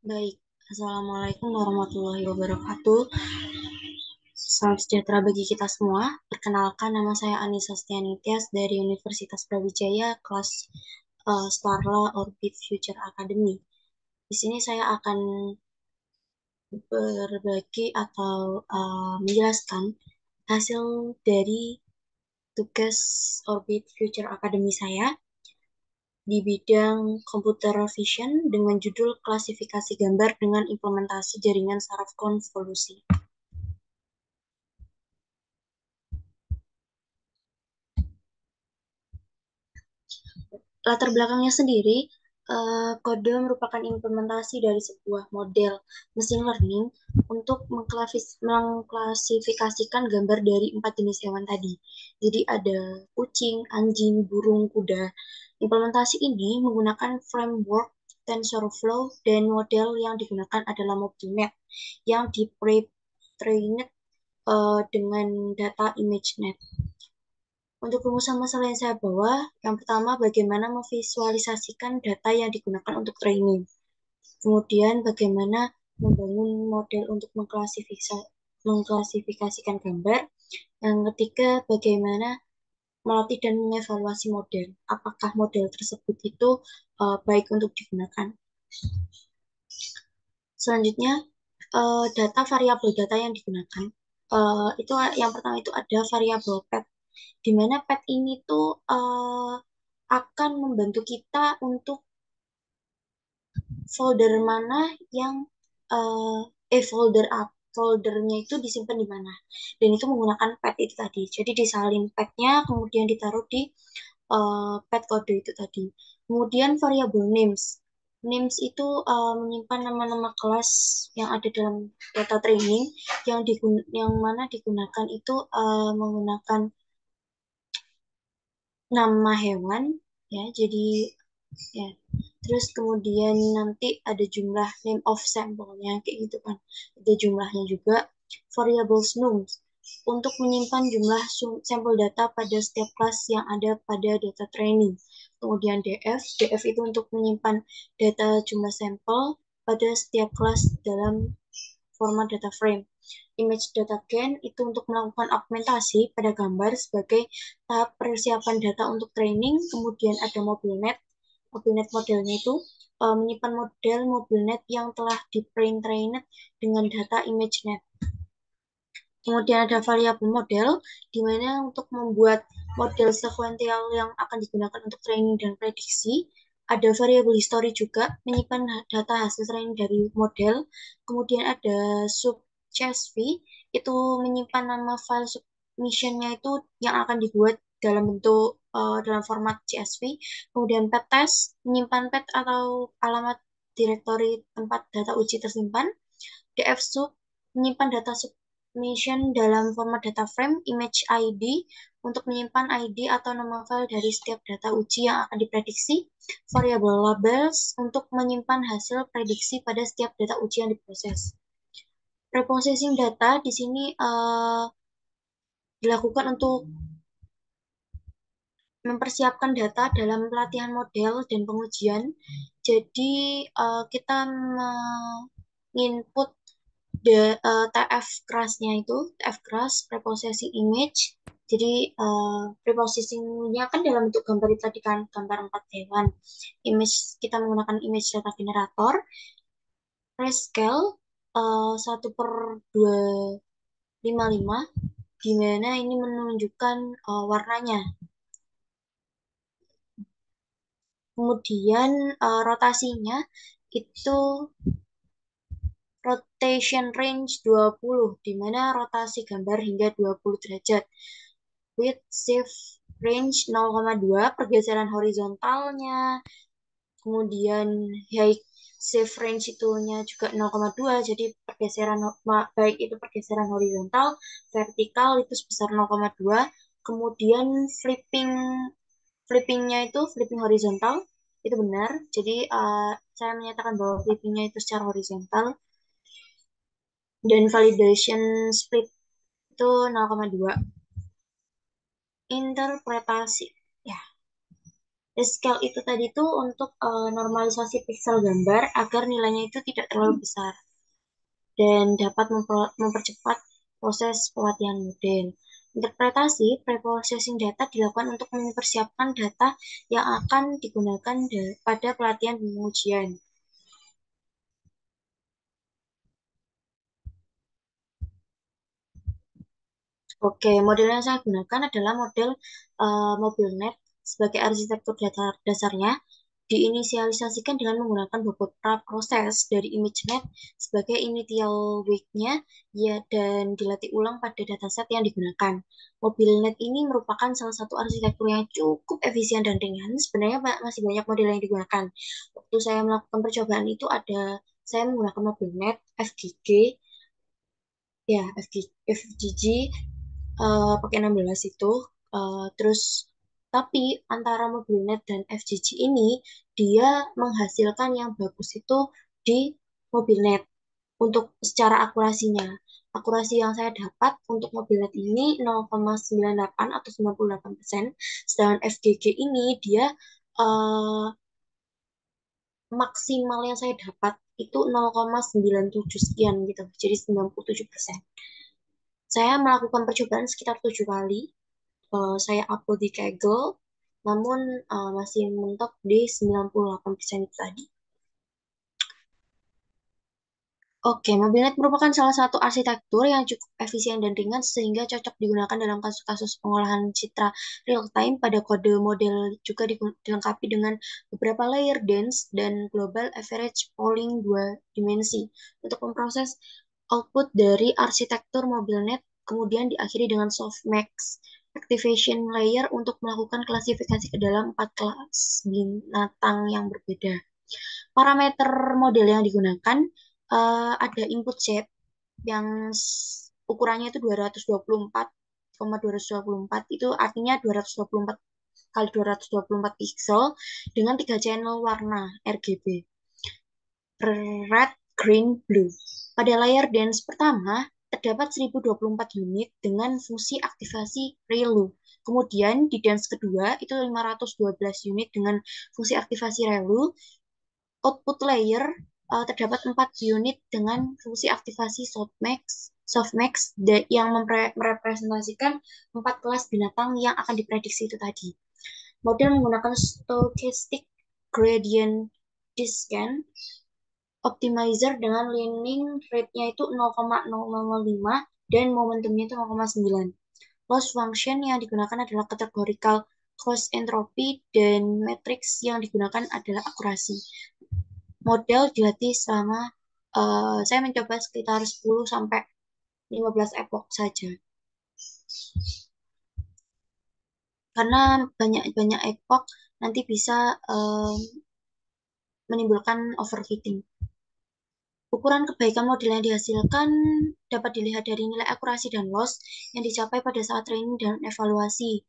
Baik, Assalamualaikum warahmatullahi wabarakatuh. Salam sejahtera bagi kita semua. Perkenalkan, nama saya Anissa Stianitias dari Universitas Brawijaya, kelas Starla Orbit Future Academy. Di sini saya akan berbagi atau menjelaskan hasil dari tugas Orbit Future Academy saya di bidang computer vision dengan judul klasifikasi gambar dengan implementasi jaringan saraf konvolusi. Latar belakangnya sendiri, kode merupakan implementasi dari sebuah model machine learning untuk mengklasifikasikan gambar dari 4 jenis hewan tadi. Jadi ada kucing, anjing, burung, kuda. Implementasi ini menggunakan framework TensorFlow dan model yang digunakan adalah MobileNet yang di-pre-trained dengan data ImageNet. Untuk rumusan masalah yang saya bawa, yang pertama bagaimana memvisualisasikan data yang digunakan untuk training. Kemudian bagaimana membangun model untuk mengklasifikasikan gambar. Yang ketiga, bagaimana melatih dan mengevaluasi model. Apakah model tersebut itu baik untuk digunakan. Selanjutnya, data variabel data yang digunakan. Itu yang pertama itu ada variabel pet, di mana pet ini tuh akan membantu kita untuk folder mana yang uh, foldernya itu disimpan di mana, dan itu menggunakan pet itu tadi. Jadi disalin petnya kemudian ditaruh di pet kode itu tadi. Kemudian variabel names. Names itu menyimpan nama-nama kelas yang ada dalam data training yang mana digunakan itu menggunakan nama hewan ya. Jadi ya, terus kemudian nanti ada jumlah name of sampelnya kayak gitu kan, ada jumlahnya juga. Variable nums untuk menyimpan jumlah sampel data pada setiap kelas yang ada pada data training. Kemudian df itu untuk menyimpan data jumlah sampel pada setiap kelas dalam format data frame. Image data gen itu untuk melakukan augmentasi pada gambar sebagai tahap persiapan data untuk training. Kemudian ada MobileNet. MobileNet modelnya itu menyimpan model MobileNet yang telah di-trained dengan data ImageNet. Kemudian ada variabel model, di mana untuk membuat model sekuensial yang akan digunakan untuk training dan prediksi. Ada variabel history juga, menyimpan data hasil training dari model. Kemudian ada sub-CSV, itu menyimpan nama file submission-nya itu yang akan dibuat dalam bentuk dalam format CSV. Kemudian pet test, menyimpan pet atau alamat direktori tempat data uji tersimpan. DF sub, menyimpan data submission dalam format data frame. Image ID untuk menyimpan ID atau nama file dari setiap data uji yang akan diprediksi. Variable labels untuk menyimpan hasil prediksi pada setiap data uji yang diproses. Preprocessing data di sini dilakukan untuk mempersiapkan data dalam pelatihan model dan pengujian. Jadi kita menginput TF kerasnya itu, TF keras, preprocessing image. Jadi preprocessingnya kan dalam bentuk gambar itu tadi kan, gambar 4 hewan. Image, kita menggunakan image data generator. Rescale 1/255, di mana ini menunjukkan warnanya. Kemudian rotasinya itu rotation range 20, di mana rotasi gambar hingga 20 derajat. Width shift range 0,2, pergeseran horizontalnya. Kemudian height shift range itunya juga 0,2, jadi pergeseran baik itu pergeseran horizontal, vertikal itu sebesar 0,2. Kemudian flippingnya itu flipping horizontal itu benar. Jadi saya menyatakan bahwa flippingnya itu secara horizontal. Dan validation split itu 0,2. Interpretasi ya, Scale itu tadi tuh untuk normalisasi pixel gambar agar nilainya itu tidak terlalu besar dan dapat mempercepat proses pelatihan model. Interpretasi preprocessing data dilakukan untuk mempersiapkan data yang akan digunakan pada pelatihan pengujian. Oke, model yang saya gunakan adalah model MobileNet sebagai arsitektur data dasarnya diinisialisasikan dengan menggunakan beberapa proses dari ImageNet sebagai initial weight-nya ya, dan dilatih ulang pada dataset yang digunakan. MobileNet ini merupakan salah satu arsitektur yang cukup efisien dan ringan. Sebenarnya masih banyak model yang digunakan. Waktu saya melakukan percobaan itu saya menggunakan MobileNet, FGG, ya FGG pakai 16 itu. Terus tapi antara MobileNet dan FGG ini dia menghasilkan yang bagus itu di MobileNet untuk secara akurasinya. Akurasi yang saya dapat untuk MobileNet ini 0,98 atau 98%, sedangkan FGG ini dia eh, maksimal yang saya dapat itu 0,97 sekian gitu. Jadi 97%. Saya melakukan percobaan sekitar 7 kali. Saya upload di Kaggle, namun masih mentok di 98% itu tadi. Oke, MobileNet merupakan salah satu arsitektur yang cukup efisien dan ringan sehingga cocok digunakan dalam kasus-kasus pengolahan citra real time. Pada kode model juga dilengkapi dengan beberapa layer dense dan global average polling dua dimensi untuk memproses output dari arsitektur MobileNet, kemudian diakhiri dengan softmax activation layer untuk melakukan klasifikasi ke dalam 4 kelas binatang yang berbeda. Parameter model yang digunakan ada input shape yang ukurannya itu 224,224, itu artinya 224 kali 224 pixel dengan 3 channel warna RGB, red, green, blue. Pada layar dance pertama terdapat 1024 unit dengan fungsi aktivasi ReLU. Kemudian di dance kedua itu 512 unit dengan fungsi aktivasi ReLU. Output layer terdapat 4 unit dengan fungsi aktivasi softmax yang merepresentasikan 4 kelas binatang yang akan diprediksi itu tadi. Model menggunakan stochastic gradient descent optimizer dengan leaning rate-nya itu 0,0005 dan momentumnya itu 0,9. Loss function yang digunakan adalah categorical cross entropy dan matrix yang digunakan adalah akurasi. Model dilatih selama saya mencoba sekitar 10 sampai 15 epoch saja. Karena banyak-banyak epoch nanti bisa menimbulkan overfitting. Ukuran kebaikan model yang dihasilkan dapat dilihat dari nilai akurasi dan loss yang dicapai pada saat training dan evaluasi.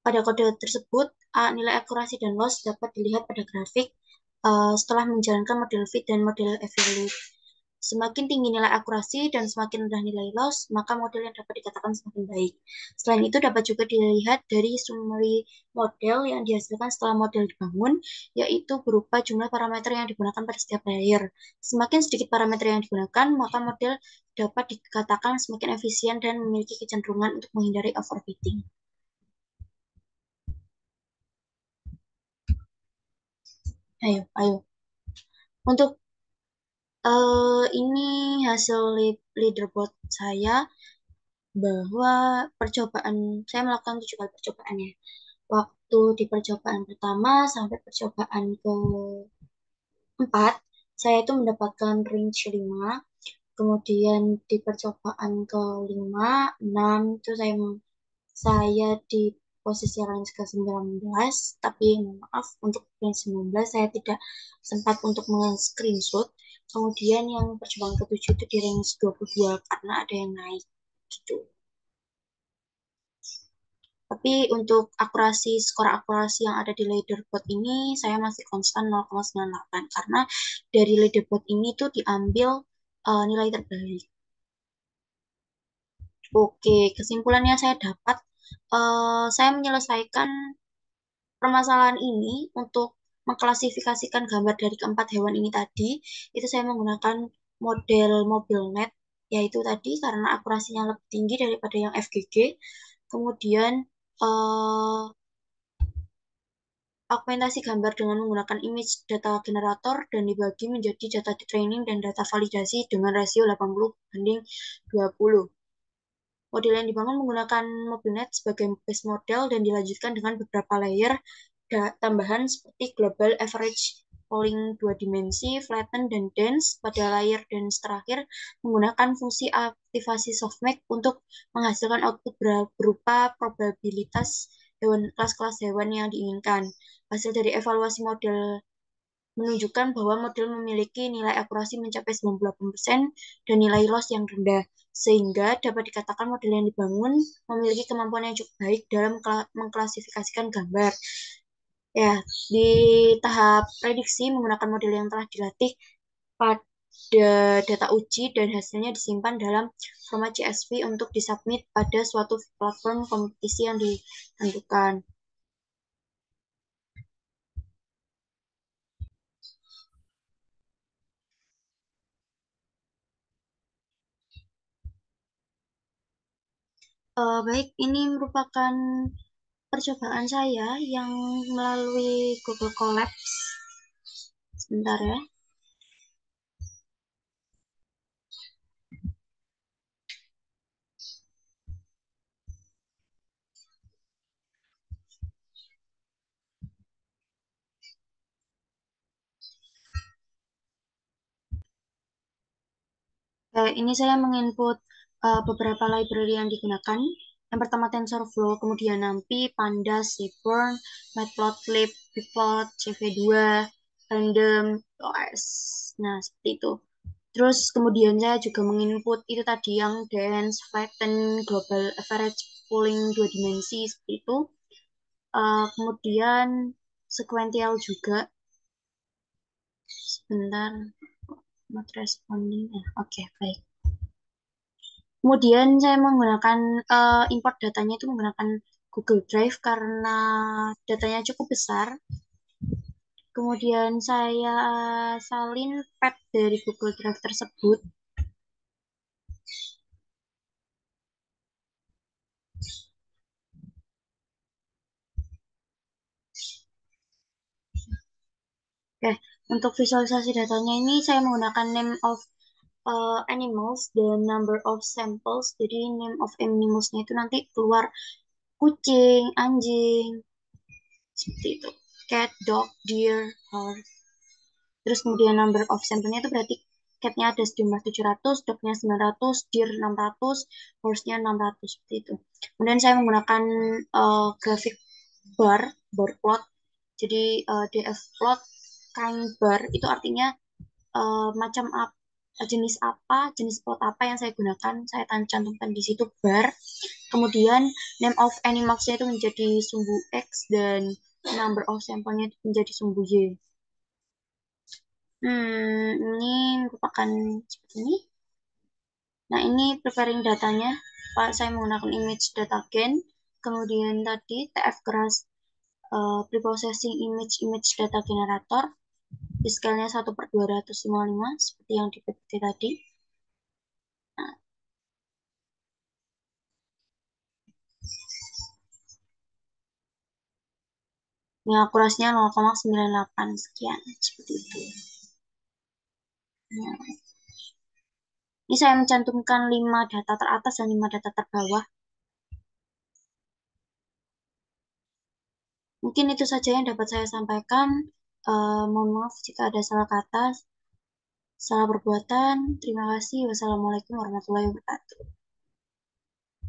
Pada kode tersebut, nilai akurasi dan loss dapat dilihat pada grafik setelah menjalankan model fit dan model evaluate. Semakin tinggi nilai akurasi dan semakin rendah nilai loss, maka model yang dapat dikatakan semakin baik. Selain itu, dapat juga dilihat dari summary model yang dihasilkan setelah model dibangun, yaitu berupa jumlah parameter yang digunakan pada setiap layer. Semakin sedikit parameter yang digunakan, maka model dapat dikatakan semakin efisien dan memiliki kecenderungan untuk menghindari overfitting. Ayo, ayo. Untuk ini hasil leaderboard saya, bahwa saya melakukan 7 kali percobaan ya. Waktu di percobaan pertama sampai percobaan keempat, saya itu mendapatkan range 5. Kemudian di percobaan kelima, 6 itu saya di posisi range ke-19, tapi maaf untuk range 19 saya tidak sempat untuk meng-screenshot. Kemudian yang percobaan ke-7 itu di range 22 karena ada yang naik gitu. Tapi untuk skor akurasi yang ada di leaderboard ini saya masih konstan 0,98 karena dari leaderboard ini tuh diambil nilai terbaik. Oke, kesimpulannya saya dapat saya menyelesaikan permasalahan ini untuk mengklasifikasikan gambar dari keempat hewan ini tadi, itu saya menggunakan model MobileNet, yaitu tadi karena akurasinya lebih tinggi daripada yang FGG. Kemudian eh, augmentasi gambar dengan menggunakan image data generator dan dibagi menjadi data training dan data validasi dengan rasio 80 banding 20. Model yang dibangun menggunakan MobileNet sebagai base model dan dilanjutkan dengan beberapa layer tambahan seperti global average polling dua dimensi, flatten, dan dense pada layer dense terakhir menggunakan fungsi aktivasi softmax untuk menghasilkan output berupa probabilitas hewan kelas-kelas hewan yang diinginkan. Hasil dari evaluasi model menunjukkan bahwa model memiliki nilai akurasi mencapai 98% dan nilai loss yang rendah, sehingga dapat dikatakan model yang dibangun memiliki kemampuan yang cukup baik dalam mengklasifikasikan gambar. Ya, di tahap prediksi menggunakan model yang telah dilatih pada data uji dan hasilnya disimpan dalam format CSV untuk disubmit pada suatu platform kompetisi yang ditentukan. Baik, ini merupakan percobaan saya yang melalui Google Colabs. Sebentar ya. Ini saya menginput beberapa library yang digunakan. Yang pertama TensorFlow, kemudian NumPy, Pandas, Seaborn, Matplotlib, Bigplot, CV2, Random, OS. Nah, seperti itu. Terus kemudian saya juga menginput itu tadi yang dense, flatten, global average, pooling dua dimensi, seperti itu. Kemudian sequential juga. Sebentar, not responding. Oke, baik. Kemudian saya menggunakan import datanya itu menggunakan Google Drive karena datanya cukup besar. Kemudian saya salin path dari Google Drive tersebut. Oke, untuk visualisasi datanya ini saya menggunakan name of animals dan number of samples. Jadi name of animalsnya itu nanti keluar kucing, anjing, seperti itu. Cat, dog, deer, horse. Terus kemudian number of sampelnya itu berarti cat-nya ada sejumlah 700, dog-nya 900, deer 600, horse-nya 600, seperti itu. Kemudian saya menggunakan grafik bar plot. Jadi DF plot kind bar itu artinya macam apa, jenis plot apa yang saya gunakan, saya cantumkan di situ bar. Kemudian name of animals-nya itu menjadi sumbu X dan number of sampelnya itu menjadi sumbu Y. Ini merupakan seperti ini. Nah, ini preparing datanya. Pak, saya menggunakan image data gen. Kemudian tadi TF keras preprocessing image data generator. Di scale-nya 1/255 seperti yang di PPT tadi. Nah, ini akurasinya 0,98 sekian seperti itu. Nah, ini saya mencantumkan 5 data teratas dan 5 data terbawah. Mungkin itu saja yang dapat saya sampaikan. Mohon maaf jika ada salah kata, salah perbuatan. Terima kasih. Wassalamualaikum warahmatullahi wabarakatuh.